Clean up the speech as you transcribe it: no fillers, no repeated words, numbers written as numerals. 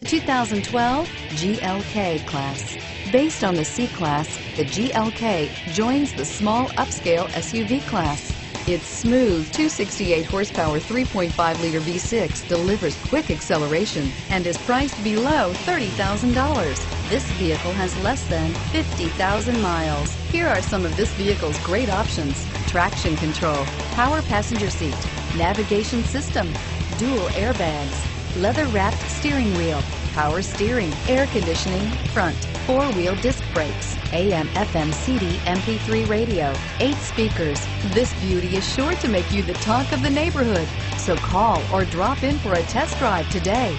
2012 GLK Class. Based on the C-Class, the GLK joins the small upscale SUV class. Its smooth 268 horsepower 3.5-liter V6 delivers quick acceleration and is priced below $30,000. This vehicle has less than 50,000 miles. Here are some of this vehicle's great options: traction control, power passenger seat, navigation system, dual airbags, leather-wrapped steering wheel, power steering, air conditioning, front, four-wheel disc brakes, AM/FM CD MP3 radio, 8 speakers. This beauty is sure to make you the talk of the neighborhood. So call or drop in for a test drive today.